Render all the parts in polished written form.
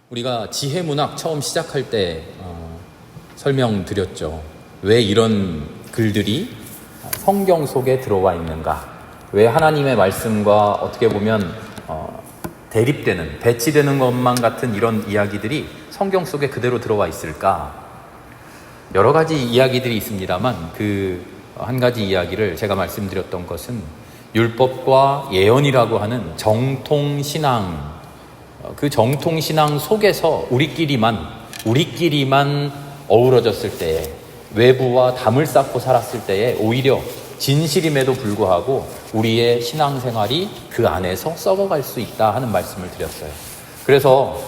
우리가 지혜문학 처음 시작할 때 설명드렸죠. 왜 이런 글들이 성경 속에 들어와 있는가, 왜 하나님의 말씀과 어떻게 보면 대립되는, 배치되는 것만 같은 이런 이야기들이 성경 속에 그대로 들어와 있을까. 여러 가지 이야기들이 있습니다만 그 한 가지 이야기를 제가 말씀드렸던 것은 율법과 예언이라고 하는 정통신앙, 그 정통신앙 속에서 우리끼리만 어우러졌을 때에, 외부와 담을 쌓고 살았을 때에 오히려 진실임에도 불구하고 우리의 신앙생활이 그 안에서 썩어갈 수 있다 하는 말씀을 드렸어요. 그래서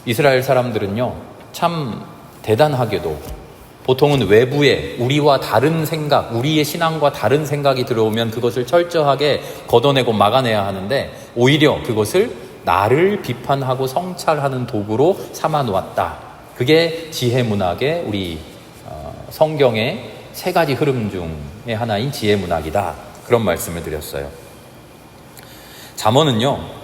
이스라엘 사람들은요, 참 대단하게도 보통은 외부에 우리와 다른 생각, 우리의 신앙과 다른 생각이 들어오면 그것을 철저하게 걷어내고 막아내야 하는데, 오히려 그것을 나를 비판하고 성찰하는 도구로 삼아 놓았다. 그게 지혜문학의 우리 성경의 세 가지 흐름 중의 하나인 지혜문학이다. 그런 말씀을 드렸어요. 잠언은요,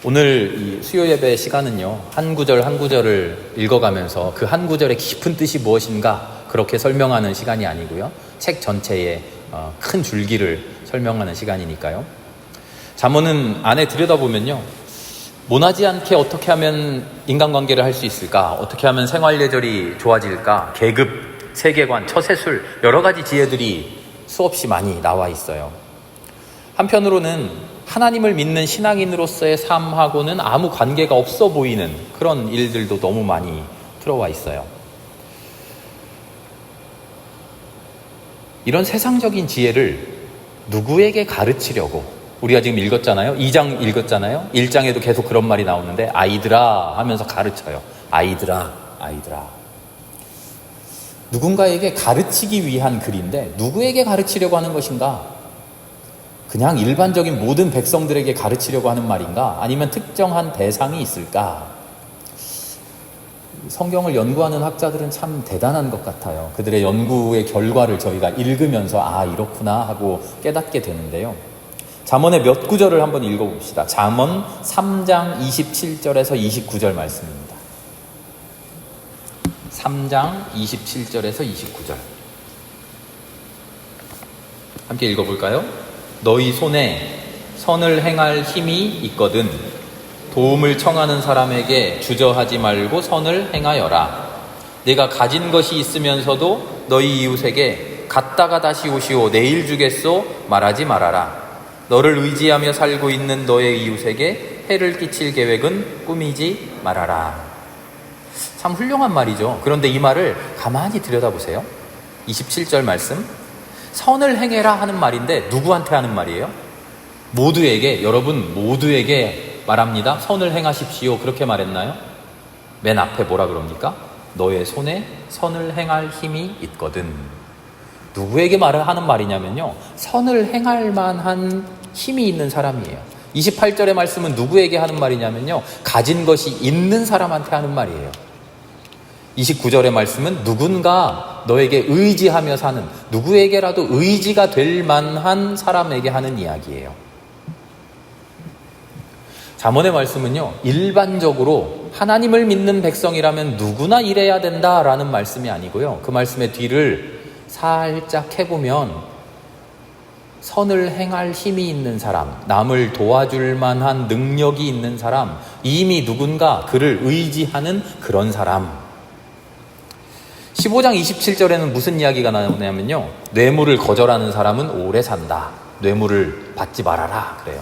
오늘 이 수요 예배 시간은요, 한 구절 한 구절을 읽어가면서 그 한 구절의 깊은 뜻이 무엇인가 그렇게 설명하는 시간이 아니고요, 책 전체의 큰 줄기를 설명하는 시간이니까요. 잠언은 안에 들여다보면요, 모나지 않게 어떻게 하면 인간관계를 할 수 있을까, 어떻게 하면 생활예절이 좋아질까, 계급, 세계관, 처세술, 여러 가지 지혜들이 수없이 많이 나와 있어요. 한편으로는 하나님을 믿는 신앙인으로서의 삶하고는 아무 관계가 없어 보이는 그런 일들도 너무 많이 들어와 있어요. 이런 세상적인 지혜를 누구에게 가르치려고, 우리가 지금 읽었잖아요. 2장 읽었잖아요. 1장에도 계속 그런 말이 나오는데, 아이들아 하면서 가르쳐요. 아이들아, 아이들아. 누군가에게 가르치기 위한 글인데 누구에게 가르치려고 하는 것인가? 그냥 일반적인 모든 백성들에게 가르치려고 하는 말인가? 아니면 특정한 대상이 있을까? 성경을 연구하는 학자들은 참 대단한 것 같아요. 그들의 연구의 결과를 저희가 읽으면서 아, 이렇구나 하고 깨닫게 되는데요. 잠언의 몇 구절을 한번 읽어봅시다. 잠언 3장 27절에서 29절 말씀입니다. 3장 27절에서 29절 함께 읽어볼까요? 너희 손에 선을 행할 힘이 있거든 도움을 청하는 사람에게 주저하지 말고 선을 행하여라. 내가 가진 것이 있으면서도 너희 이웃에게 갔다가 다시 오시오 내일 주겠소 말하지 말아라. 너를 의지하며 살고 있는 너의 이웃에게 해를 끼칠 계획은 꾸미지 말아라. 참 훌륭한 말이죠. 그런데 이 말을 가만히 들여다보세요. 27절 말씀, 선을 행해라 하는 말인데 누구한테 하는 말이에요? 모두에게, 여러분 모두에게 말합니다. 선을 행하십시오. 그렇게 말했나요? 맨 앞에 뭐라 그럽니까? 너의 손에 선을 행할 힘이 있거든. 누구에게 말을 하는 말이냐면요, 선을 행할 만한 힘이 있는 사람이에요. 28절의 말씀은 누구에게 하는 말이냐면요, 가진 것이 있는 사람한테 하는 말이에요. 29절의 말씀은 누군가 너에게 의지하며 사는, 누구에게라도 의지가 될 만한 사람에게 하는 이야기예요. 잠언의 말씀은요, 일반적으로 하나님을 믿는 백성이라면 누구나 이래야 된다라는 말씀이 아니고요, 그 말씀의 뒤를 살짝 해보면 선을 행할 힘이 있는 사람, 남을 도와줄 만한 능력이 있는 사람, 이미 누군가 그를 의지하는 그런 사람. 15장 27절에는 무슨 이야기가 나오냐면요, 뇌물을 거절하는 사람은 오래 산다. 뇌물을 받지 말아라 그래요.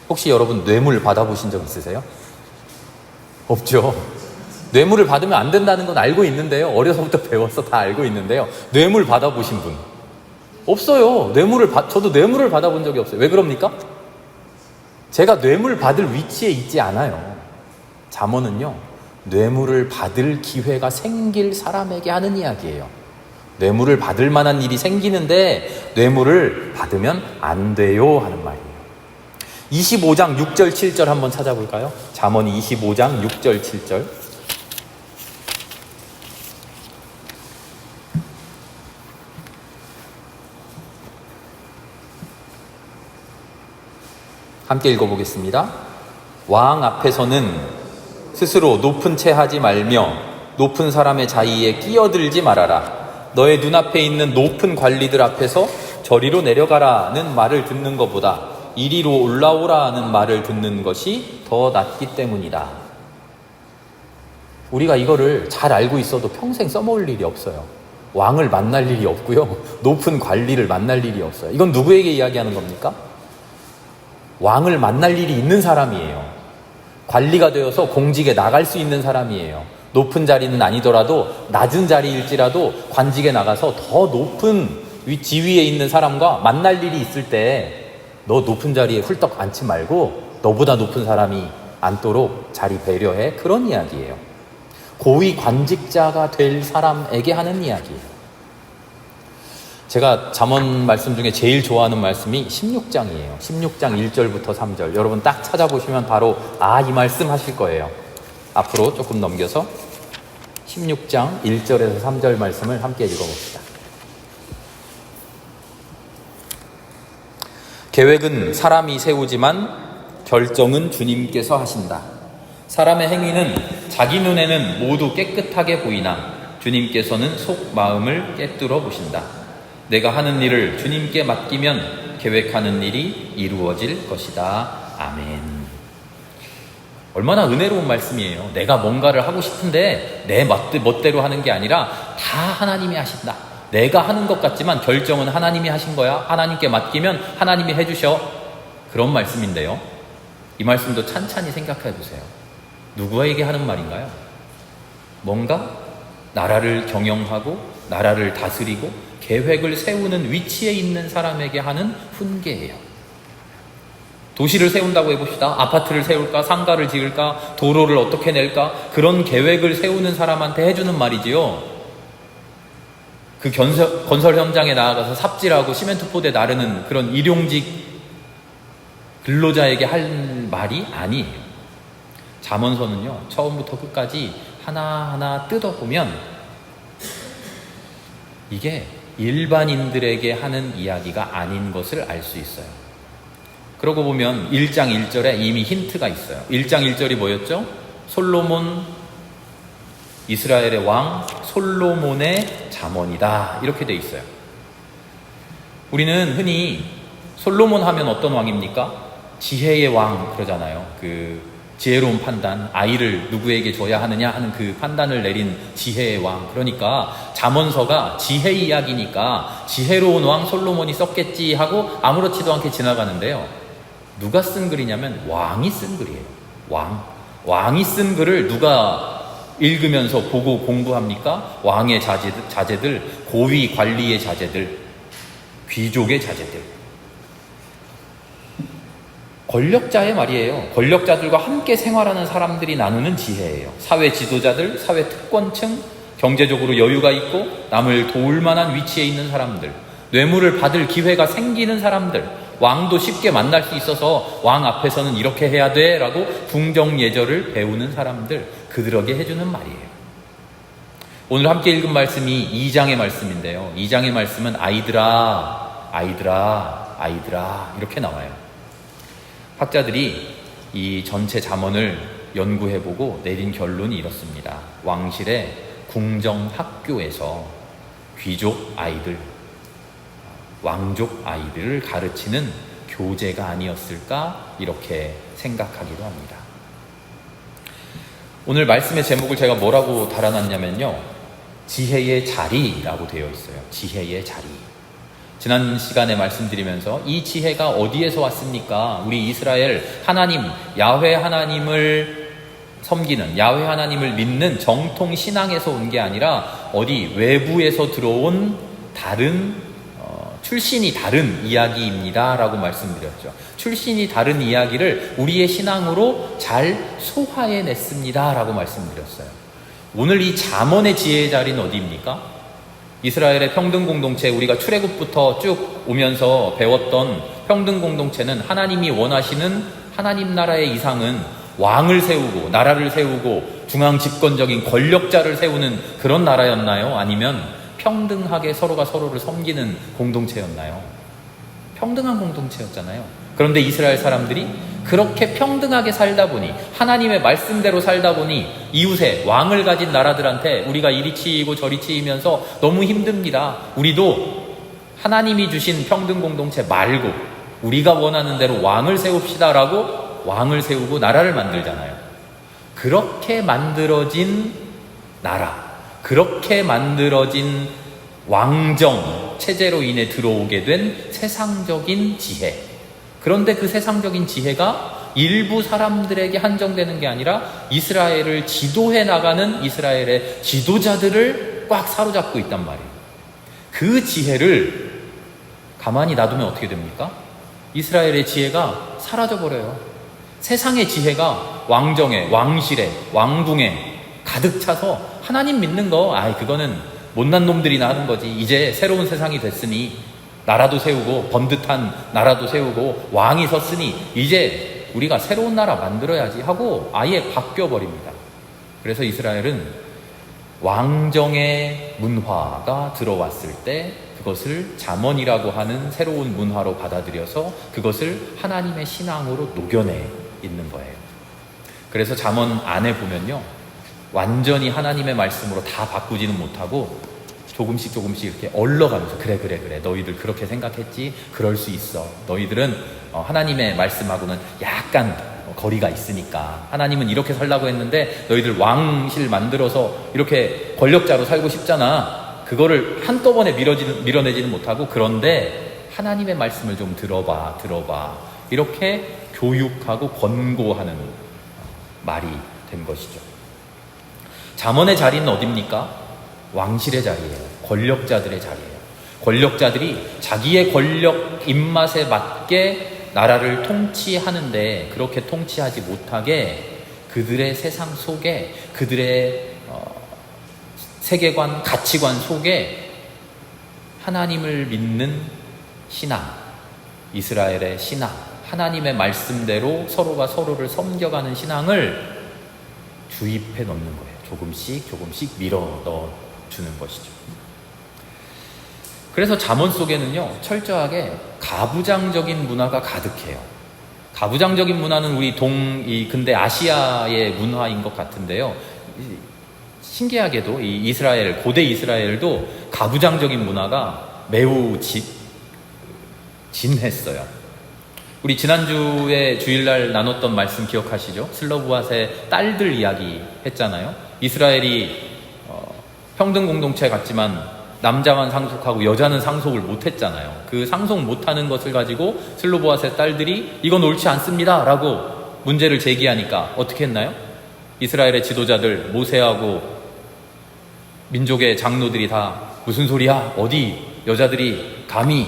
혹시 여러분 뇌물 받아보신 적 있으세요? 없죠. 뇌물을 받으면 안 된다는 건 알고 있는데요, 어려서부터 배워서 다 알고 있는데요, 뇌물 받아보신 분 없어요. 저도 뇌물을 받아본 적이 없어요. 왜 그럽니까? 제가 뇌물 받을 위치에 있지 않아요. 잠언은요, 뇌물을 받을 기회가 생길 사람에게 하는 이야기예요. 뇌물을 받을 만한 일이 생기는데 뇌물을 받으면 안 돼요 하는 말이에요. 25장 6절 7절 한번 찾아볼까요? 잠언 25장 6절 7절 함께 읽어보겠습니다. 왕 앞에서는 스스로 높은 채 하지 말며 높은 사람의 자리에 끼어들지 말아라. 너의 눈앞에 있는 높은 관리들 앞에서 저리로 내려가라는 말을 듣는 것보다 이리로 올라오라는 말을 듣는 것이 더 낫기 때문이다. 우리가 이거를 잘 알고 있어도 평생 써먹을 일이 없어요. 왕을 만날 일이 없고요. 높은 관리를 만날 일이 없어요. 이건 누구에게 이야기하는 겁니까? 왕을 만날 일이 있는 사람이에요. 관리가 되어서 공직에 나갈 수 있는 사람이에요. 높은 자리는 아니더라도 낮은 자리일지라도 관직에 나가서 더 높은 지위에 있는 사람과 만날 일이 있을 때 너 높은 자리에 훌떡 앉지 말고 너보다 높은 사람이 앉도록 자리 배려해. 그런 이야기예요. 고위 관직자가 될 사람에게 하는 이야기예요. 제가 잠언 말씀 중에 제일 좋아하는 말씀이 16장이에요. 16장 1절부터 3절. 여러분 딱 찾아보시면 바로 이 말씀 하실 거예요. 앞으로 조금 넘겨서 16장 1절에서 3절 말씀을 함께 읽어봅시다. 계획은 사람이 세우지만 결정은 주님께서 하신다. 사람의 행위는 자기 눈에는 모두 깨끗하게 보이나 주님께서는 속 마음을 꿰뚫어 보신다. 내가 하는 일을 주님께 맡기면 계획하는 일이 이루어질 것이다. 아멘. 얼마나 은혜로운 말씀이에요. 내가 뭔가를 하고 싶은데 내 멋대로 하는 게 아니라 다 하나님이 하신다. 내가 하는 것 같지만 결정은 하나님이 하신 거야. 하나님께 맡기면 하나님이 해주셔. 그런 말씀인데요. 이 말씀도 찬찬히 생각해 보세요. 누구에게 하는 말인가요? 뭔가 나라를 경영하고 나라를 다스리고 계획을 세우는 위치에 있는 사람에게 하는 훈계예요. 도시를 세운다고 해봅시다. 아파트를 세울까? 상가를 지을까? 도로를 어떻게 낼까? 그런 계획을 세우는 사람한테 해주는 말이지요. 그 건설 현장에 나아가서 삽질하고 시멘트 포대 나르는 그런 일용직 근로자에게 할 말이 아니에요. 잠언서는요, 처음부터 끝까지 하나하나 뜯어보면 이게 일반인들에게 하는 이야기가 아닌 것을 알 수 있어요. 그러고 보면 1장 1절에 이미 힌트가 있어요. 1장 1절이 뭐였죠? 이스라엘의 왕 솔로몬의 잠언이다. 이렇게 돼 있어요. 우리는 흔히 솔로몬 하면 어떤 왕입니까? 지혜의 왕 그러잖아요. 그 지혜로운 판단, 아이를 누구에게 줘야 하느냐 하는 그 판단을 내린 지혜의 왕. 그러니까 잠언서가 지혜 이야기니까 지혜로운 왕 솔로몬이 썼겠지 하고 아무렇지도 않게 지나가는데요. 누가 쓴 글이냐면 왕이 쓴 글이에요. 왕이 쓴 글을 누가 읽으면서 보고 공부합니까? 왕의 자제들, 고위 관리의 자제들, 귀족의 자제들. 권력자의 말이에요. 권력자들과 함께 생활하는 사람들이 나누는 지혜예요. 사회 지도자들, 사회 특권층, 경제적으로 여유가 있고 남을 도울 만한 위치에 있는 사람들, 뇌물을 받을 기회가 생기는 사람들, 왕도 쉽게 만날 수 있어서 왕 앞에서는 이렇게 해야 돼 라고 궁정예절을 배우는 사람들, 그들에게 해주는 말이에요. 오늘 함께 읽은 말씀이 2장의 말씀인데요. 2장의 말씀은 아이들아 이렇게 나와요. 학자들이 이 전체 잠언을 연구해보고 내린 결론이 이렇습니다. 왕실의 궁정학교에서 귀족 아이들, 왕족 아이들을 가르치는 교재가 아니었을까 이렇게 생각하기도 합니다. 오늘 말씀의 제목을 제가 뭐라고 달아놨냐면요, 지혜의 자리라고 되어 있어요. 지혜의 자리. 지난 시간에 말씀드리면서 이 지혜가 어디에서 왔습니까? 우리 이스라엘 하나님, 야훼 하나님을 섬기는, 야훼 하나님을 믿는 정통 신앙에서 온 게 아니라 어디 외부에서 들어온 다른 출신이 다른 이야기입니다 라고 말씀드렸죠. 출신이 다른 이야기를 우리의 신앙으로 잘 소화해냈습니다 라고 말씀드렸어요. 오늘 이 잠언의 지혜의 자리는 어디입니까? 이스라엘의 평등공동체, 우리가 출애굽부터 쭉 오면서 배웠던 평등공동체는 하나님이 원하시는 하나님 나라의 이상은 왕을 세우고 나라를 세우고 중앙 집권적인 권력자를 세우는 그런 나라였나요? 아니면 평등하게 서로가 서로를 섬기는 공동체였나요? 평등한 공동체였잖아요. 그런데 이스라엘 사람들이 그렇게 평등하게 살다 보니, 하나님의 말씀대로 살다 보니 이웃에 왕을 가진 나라들한테 우리가 이리 치이고 저리 치이면서 너무 힘듭니다. 우리도 하나님이 주신 평등 공동체 말고 우리가 원하는 대로 왕을 세웁시다 라고 왕을 세우고 나라를 만들잖아요. 그렇게 만들어진 나라, 그렇게 만들어진 왕정 체제로 인해 들어오게 된 세상적인 지혜. 그런데 그 세상적인 지혜가 일부 사람들에게 한정되는 게 아니라 이스라엘을 지도해 나가는 이스라엘의 지도자들을 꽉 사로잡고 있단 말이에요. 그 지혜를 가만히 놔두면 어떻게 됩니까? 이스라엘의 지혜가 사라져버려요. 세상의 지혜가 왕정에, 왕실에, 왕궁에 가득 차서 하나님 믿는 거, 그거는 못난 놈들이나 하는 거지. 이제 새로운 세상이 됐으니 나라도 세우고 번듯한 나라도 세우고 왕이 섰으니 이제 우리가 새로운 나라 만들어야지 하고 아예 바뀌어버립니다. 그래서 이스라엘은 왕정의 문화가 들어왔을 때 그것을 잠언이라고 하는 새로운 문화로 받아들여서 그것을 하나님의 신앙으로 녹여내 있는 거예요. 그래서 잠언 안에 보면요, 완전히 하나님의 말씀으로 다 바꾸지는 못하고 조금씩 이렇게 얼러가면서 그래 너희들 그렇게 생각했지, 그럴 수 있어, 너희들은 하나님의 말씀하고는 약간 거리가 있으니까, 하나님은 이렇게 살라고 했는데 너희들 왕실 만들어서 이렇게 권력자로 살고 싶잖아, 그거를 한꺼번에 밀어내지는 못하고, 그런데 하나님의 말씀을 좀 들어봐 이렇게 교육하고 권고하는 말이 된 것이죠. 잠언의 자리는 어디입니까? 왕실의 자리예요. 권력자들의 자리예요. 권력자들이 자기의 권력 입맛에 맞게 나라를 통치하는데, 그렇게 통치하지 못하게 그들의 세상 속에, 그들의 세계관, 가치관 속에 하나님을 믿는 신앙, 이스라엘의 신앙, 하나님의 말씀대로 서로가 서로를 섬겨가는 신앙을 주입해 넣는 거예요. 조금씩 밀어 넣어주는 것이죠. 그래서 잠언 속에는요, 철저하게 가부장적인 문화가 가득해요. 가부장적인 문화는 우리 근대 아시아의 문화인 것 같은데요, 신기하게도 이 이스라엘, 고대 이스라엘도 가부장적인 문화가 매우 진했어요. 우리 지난주에 주일날 나눴던 말씀 기억하시죠? 슬로브앗의 딸들 이야기 했잖아요. 이스라엘이 평등 공동체 같지만 남자만 상속하고 여자는 상속을 못했잖아요. 그 상속 못하는 것을 가지고 슬로브앗의 딸들이 이건 옳지 않습니다 라고 문제를 제기하니까 어떻게 했나요? 이스라엘의 지도자들, 모세하고 민족의 장로들이 다 무슨 소리야? 어디 여자들이 감히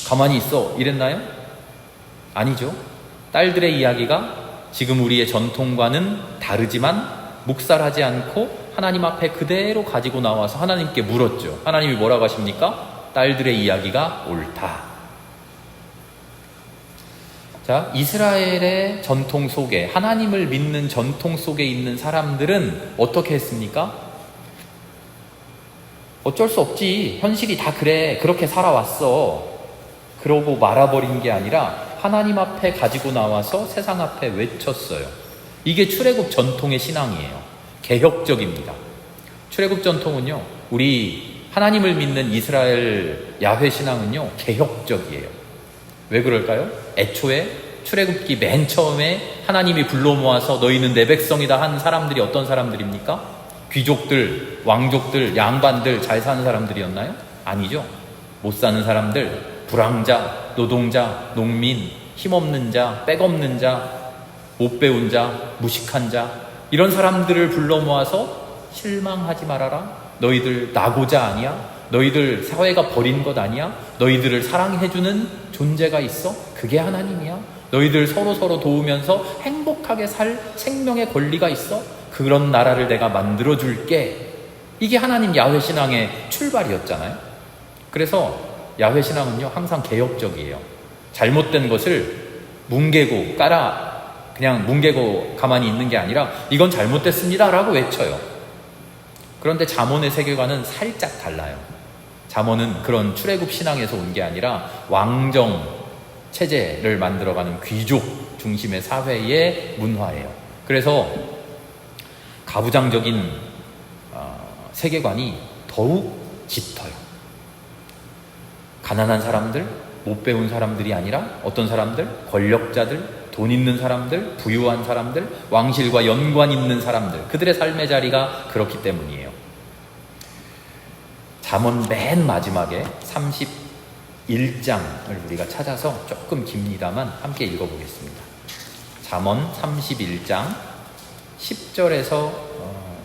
가만히 있어? 이랬나요? 아니죠. 딸들의 이야기가 지금 우리의 전통과는 다르지만 묵살하지 않고 하나님 앞에 그대로 가지고 나와서 하나님께 물었죠. 하나님이 뭐라고 하십니까? 딸들의 이야기가 옳다. 자, 이스라엘의 전통 속에, 하나님을 믿는 전통 속에 있는 사람들은 어떻게 했습니까? 어쩔 수 없지, 현실이 다 그래, 그렇게 살아왔어, 그러고 말아버린 게 아니라 하나님 앞에 가지고 나와서 세상 앞에 외쳤어요. 이게 출애굽 전통의 신앙이에요. 개혁적입니다. 출애굽 전통은요, 우리 하나님을 믿는 이스라엘 야훼 신앙은요, 개혁적이에요. 왜 그럴까요? 애초에 출애굽기 맨 처음에 하나님이 불러 모아서 너희는 내 백성이다 한 사람들이 어떤 사람들입니까? 귀족들, 왕족들, 양반들, 잘 사는 사람들이었나요? 아니죠. 못 사는 사람들, 불황자, 노동자, 농민, 힘없는 자, 백없는 자, 못 배운 자, 무식한 자, 이런 사람들을 불러 모아서 실망하지 말아라. 너희들 나고자 아니야? 너희들 사회가 버린 것 아니야? 너희들을 사랑해주는 존재가 있어? 그게 하나님이야? 너희들 서로 도우면서 행복하게 살 생명의 권리가 있어? 그런 나라를 내가 만들어줄게. 이게 하나님 야훼 신앙의 출발이었잖아요. 그래서 야훼 신앙은요, 항상 개혁적이에요. 잘못된 것을 뭉개고 그냥 뭉개고 가만히 있는 게 아니라 이건 잘못됐습니다 라고 외쳐요. 그런데 잠언의 세계관은 살짝 달라요. 잠언은 그런 출애굽 신앙에서 온 게 아니라 왕정 체제를 만들어가는 귀족 중심의 사회의 문화예요. 그래서 가부장적인 세계관이 더욱 짙어요. 가난한 사람들, 못 배운 사람들이 아니라 어떤 사람들, 권력자들, 돈 있는 사람들, 부유한 사람들, 왕실과 연관 있는 사람들, 그들의 삶의 자리가 그렇기 때문이에요. 잠언 맨 마지막에 31장을 우리가 찾아서 조금 깁니다만 함께 읽어보겠습니다. 잠언 31장 10절에서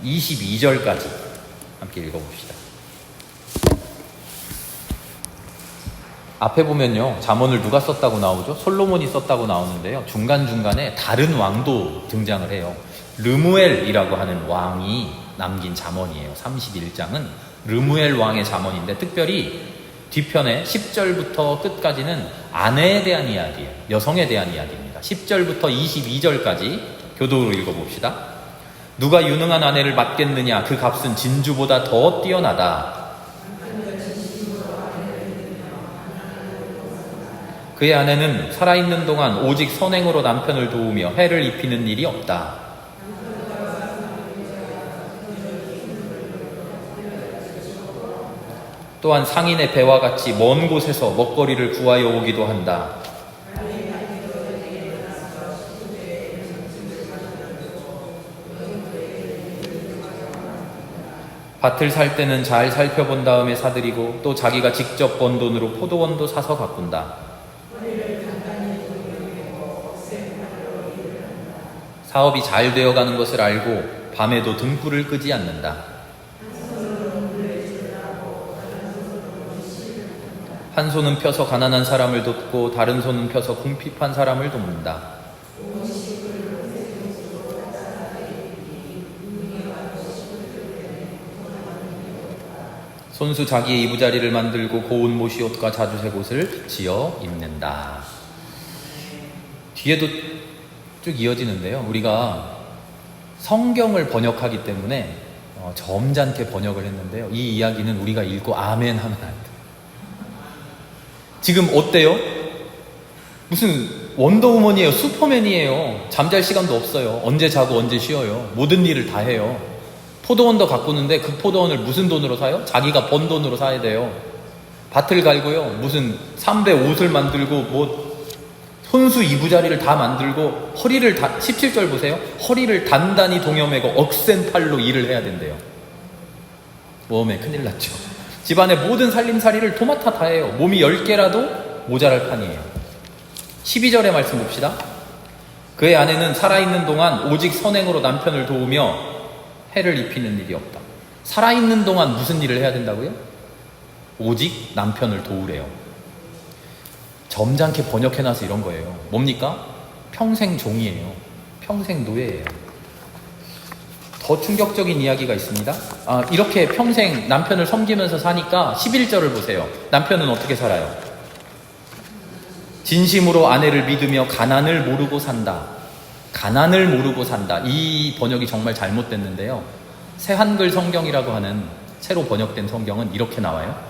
22절까지 함께 읽어봅시다. 앞에 보면요, 잠언을 누가 썼다고 나오죠? 솔로몬이 썼다고 나오는데요, 중간중간에 다른 왕도 등장을 해요. 르무엘이라고 하는 왕이 남긴 잠언이에요. 31장은 르무엘 왕의 잠언인데, 특별히 뒤편에 10절부터 끝까지는 아내에 대한 이야기예요. 여성에 대한 이야기입니다. 10절부터 22절까지 교독으로 읽어봅시다. 누가 유능한 아내를 맡겠느냐? 그 값은 진주보다 더 뛰어나다. 그의 아내는 살아있는 동안 오직 선행으로 남편을 도우며 해를 입히는 일이 없다. 또한 상인의 배와 같이 먼 곳에서 먹거리를 구하여 오기도 한다. 밭을 살 때는 잘 살펴본 다음에 사들이고 또 자기가 직접 번 돈으로 포도원도 사서 가꾼다. 사업이 잘 되어가는 것을 알고 밤에도 등불을 끄지 않는다. 한 손은 펴서 가난한 사람을 돕고 다른 손은 펴서 궁핍한 사람을 돕는다. 손수 자기의 이부자리를 만들고 고운 모시옷과 자주색 옷을 지어 입는다. 뒤에도 쭉 이어지는데요, 우리가 성경을 번역하기 때문에 점잖게 번역을 했는데요, 이 이야기는 우리가 읽고 아멘 하면 안 돼요. 지금 어때요? 무슨 원더우먼이에요? 슈퍼맨이에요? 잠잘 시간도 없어요. 언제 자고 언제 쉬어요. 모든 일을 다 해요. 포도원도 가꾸는데 그 포도원을 무슨 돈으로 사요? 자기가 번 돈으로 사야 돼요. 밭을 갈고요, 무슨 삼배 옷을 만들고 손수 이부자리를 다 만들고 17절 보세요. 허리를 단단히 동여매고 억센 팔로 일을 해야 된대요. 몸에 큰일 났죠. 집안의 모든 살림살이를 도맡아 다 해요. 몸이 10개라도 모자랄 판이에요. 12절의 말씀 봅시다. 그의 아내는 살아있는 동안 오직 선행으로 남편을 도우며 해를 입히는 일이 없다. 살아있는 동안 무슨 일을 해야 된다고요? 오직 남편을 도우래요. 점잖게 번역해놔서 이런 거예요. 뭡니까? 평생 종이에요. 평생 노예예요. 더 충격적인 이야기가 있습니다. 이렇게 평생 남편을 섬기면서 사니까 11절을 보세요. 남편은 어떻게 살아요? 진심으로 아내를 믿으며 가난을 모르고 산다. 가난을 모르고 산다. 이 번역이 정말 잘못됐는데요, 새 한글 성경이라고 하는 새로 번역된 성경은 이렇게 나와요.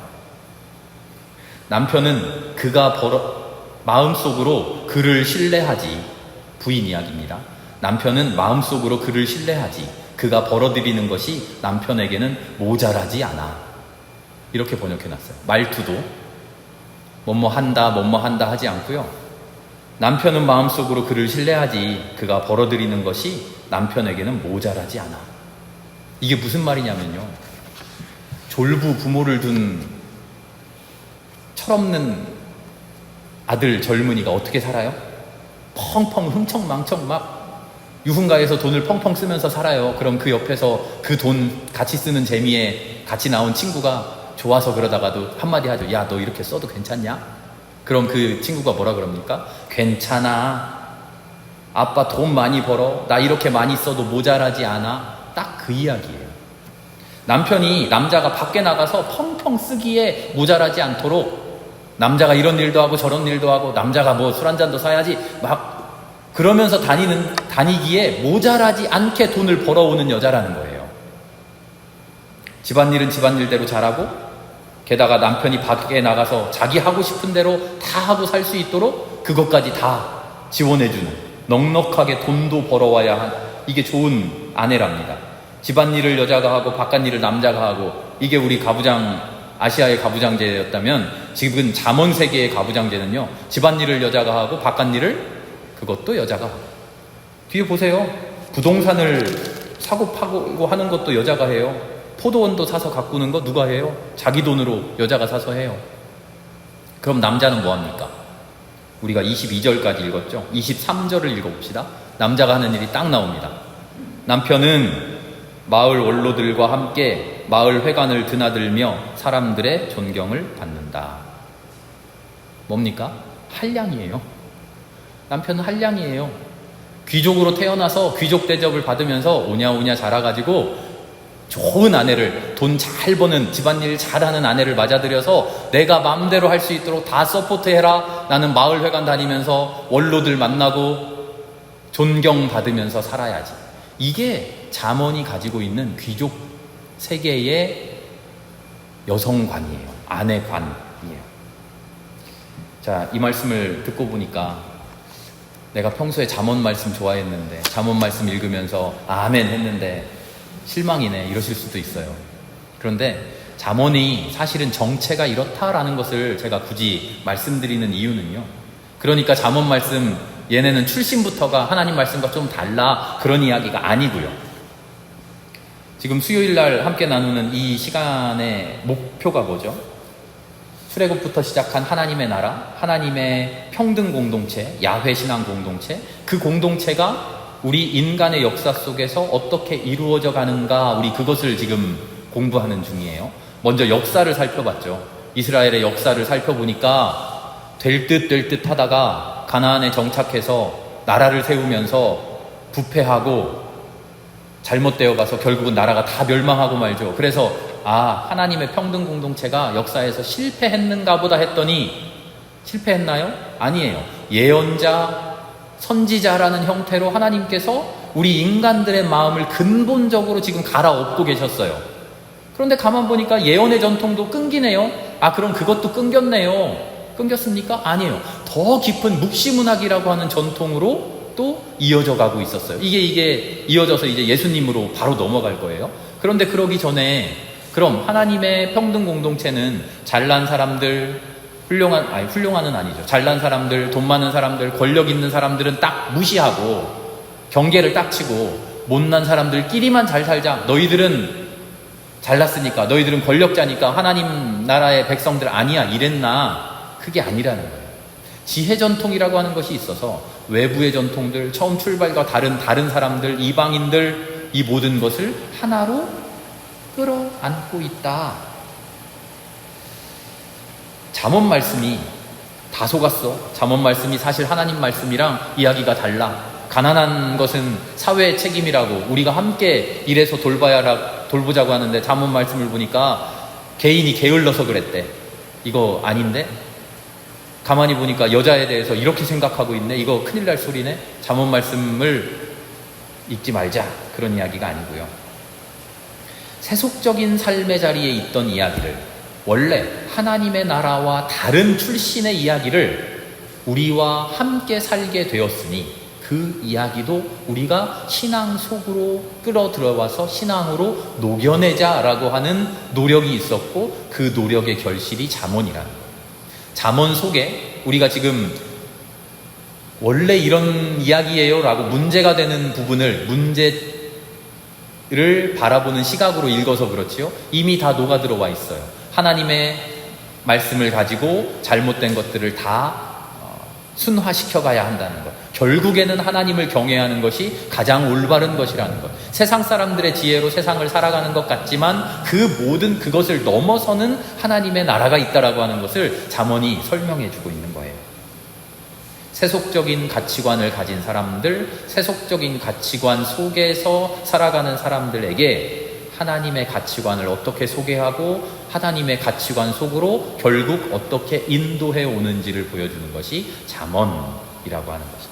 남편은 그가 마음속으로 그를 신뢰하지. 부인 이야기입니다. 남편은 마음속으로 그를 신뢰하지. 그가 벌어들이는 것이 남편에게는 모자라지 않아. 이렇게 번역해놨어요. 말투도 뭐뭐 한다 하지 않고요, 남편은 마음속으로 그를 신뢰하지. 그가 벌어들이는 것이 남편에게는 모자라지 않아. 이게 무슨 말이냐면요, 졸부 부모를 둔 철없는 아들 젊은이가 어떻게 살아요? 펑펑 흥청망청 막 유흥가에서 돈을 펑펑 쓰면서 살아요. 그럼 그 옆에서 그 돈 같이 쓰는 재미에 같이 나온 친구가 좋아서 그러다가도 한마디 하죠. 야, 너 이렇게 써도 괜찮냐? 그럼 그 친구가 뭐라 그럽니까? 괜찮아. 아빠 돈 많이 벌어. 나 이렇게 많이 써도 모자라지 않아. 딱 그 이야기예요. 남자가 밖에 나가서 펑펑 쓰기에 모자라지 않도록, 남자가 이런 일도 하고 저런 일도 하고, 남자가 뭐 술 한 잔도 사야지 막 그러면서 다니기에 모자라지 않게 돈을 벌어오는 여자라는 거예요. 집안일은 집안일대로 잘하고, 게다가 남편이 밖에 나가서 자기 하고 싶은 대로 다 하고 살 수 있도록 그것까지 다 지원해주는, 넉넉하게 돈도 벌어와야 한, 이게 좋은 아내랍니다. 집안일을 여자가 하고 바깥일을 남자가 하고, 이게 우리 아시아의 가부장제였다면 지금 잠언 세계의 가부장제는요, 집안일을 여자가 하고 바깥일을 그것도 여자가 하고. 뒤에 보세요. 부동산을 사고 파고 하는 것도 여자가 해요. 포도원도 사서 가꾸는 거 누가 해요? 자기 돈으로 여자가 사서 해요. 그럼 남자는 뭐합니까? 우리가 22절까지 읽었죠? 23절을 읽어봅시다. 남자가 하는 일이 딱 나옵니다. 남편은 마을 원로들과 함께 마을 회관을 드나들며 사람들의 존경을 받는다. 뭡니까? 한량이에요. 남편은 한량이에요. 귀족으로 태어나서 귀족 대접을 받으면서 오냐오냐 자라가지고 좋은 아내를, 돈 잘 버는, 집안일 잘하는 아내를 맞아들여서 내가 마음대로 할 수 있도록 다 서포트해라. 나는 마을 회관 다니면서 원로들 만나고 존경받으면서 살아야지. 이게 잠언이 가지고 있는 귀족 세계의 여성관이에요. 아내관이에요. 자, 이 말씀을 듣고 보니까 내가 평소에 잠언 말씀 좋아했는데, 잠언 말씀 읽으면서 아멘 했는데 실망이네, 이러실 수도 있어요. 그런데 잠언이 사실은 정체가 이렇다라는 것을 제가 굳이 말씀드리는 이유는요, 그러니까 잠언 말씀 얘네는 출신부터가 하나님 말씀과 좀 달라, 그런 이야기가 아니고요. 지금 수요일날 함께 나누는 이 시간의 목표가 뭐죠? 출애굽부터 시작한 하나님의 나라, 하나님의 평등 공동체, 야훼 신앙 공동체, 그 공동체가 우리 인간의 역사 속에서 어떻게 이루어져 가는가, 우리 그것을 지금 공부하는 중이에요. 먼저 역사를 살펴봤죠. 이스라엘의 역사를 살펴보니까 될 듯 하다가 가나안에 정착해서 나라를 세우면서 부패하고 잘못되어 가서 결국은 나라가 다 멸망하고 말죠. 그래서 하나님의 평등 공동체가 역사에서 실패했는가 보다 했더니, 실패했나요? 아니에요. 예언자, 선지자라는 형태로 하나님께서 우리 인간들의 마음을 근본적으로 지금 갈아엎고 계셨어요. 그런데 가만 보니까 예언의 전통도 끊기네요. 그럼 그것도 끊겼네요. 끊겼습니까? 아니에요. 더 깊은 묵시문학이라고 하는 전통으로 또 이어져 가고 있었어요. 이게 이어져서 이제 예수님으로 바로 넘어갈 거예요. 그런데 그러기 전에, 그럼 하나님의 평등 공동체는 잘난 사람들, 훌륭한은 아니죠. 잘난 사람들, 돈 많은 사람들, 권력 있는 사람들은 딱 무시하고 경계를 딱 치고, 못난 사람들끼리만 잘 살자. 너희들은 잘났으니까, 너희들은 권력자니까 하나님 나라의 백성들 아니야, 이랬나? 그게 아니라는 거예요. 지혜 전통이라고 하는 것이 있어서 외부의 전통들, 처음 출발과 다른 사람들, 이방인들, 이 모든 것을 하나로 끌어안고 있다. 잠언 말씀이 다 속았어. 잠언 말씀이 사실 하나님 말씀이랑 이야기가 달라. 가난한 것은 사회의 책임이라고, 우리가 함께 일해서 돌보자고 하는데 잠언 말씀을 보니까 개인이 게을러서 그랬대. 이거 아닌데? 가만히 보니까 여자에 대해서 이렇게 생각하고 있네. 이거 큰일 날 소리네. 잠언 말씀을 읽지 말자, 그런 이야기가 아니고요. 세속적인 삶의 자리에 있던 이야기를, 원래 하나님의 나라와 다른 출신의 이야기를 우리와 함께 살게 되었으니 그 이야기도 우리가 신앙 속으로 끌어들어와서 신앙으로 녹여내자라고 하는 노력이 있었고, 그 노력의 결실이 잠언이라는 거예요. 잠언 속에 우리가 지금 원래 이런 이야기예요 라고 문제가 되는 부분을, 문제를 바라보는 시각으로 읽어서 그렇지요, 이미 다 녹아들어와 있어요. 하나님의 말씀을 가지고 잘못된 것들을 다 순화시켜 가야 한다는 것, 결국에는 하나님을 경외하는 것이 가장 올바른 것이라는 것, 세상 사람들의 지혜로 세상을 살아가는 것 같지만 그 모든 그것을 넘어서는 하나님의 나라가 있다라고 하는 것을 잠언이 설명해 주고 있는 거예요. 세속적인 가치관을 가진 사람들, 세속적인 가치관 속에서 살아가는 사람들에게 하나님의 가치관을 어떻게 소개하고 하나님의 가치관 속으로 결국 어떻게 인도해 오는지를 보여주는 것이 잠언이라고 하는 것이죠.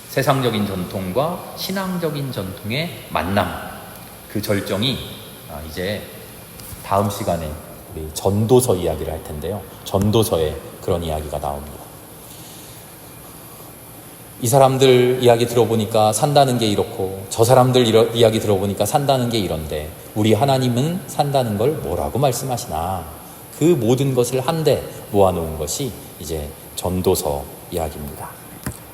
세상적인 전통과 신앙적인 전통의 만남, 그 절정이 이제 다음 시간에 우리 전도서 이야기를 할 텐데요. 전도서에 그런 이야기가 나옵니다. 이 사람들 이야기 들어보니까 산다는 게 이렇고 저 사람들 이야기 들어보니까 산다는 게 이런데 우리 하나님은 산다는 걸 뭐라고 말씀하시나. 그 모든 것을 한데 모아놓은 것이 이제 전도서 이야기입니다.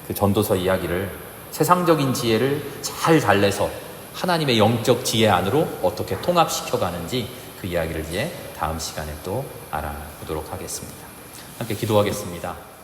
그 전도서 이야기를 세상적인 지혜를 잘 달래서 하나님의 영적 지혜 안으로 어떻게 통합시켜가는지 그 이야기를 이제 다음 시간에 또 알아보도록 하겠습니다. 함께 기도하겠습니다.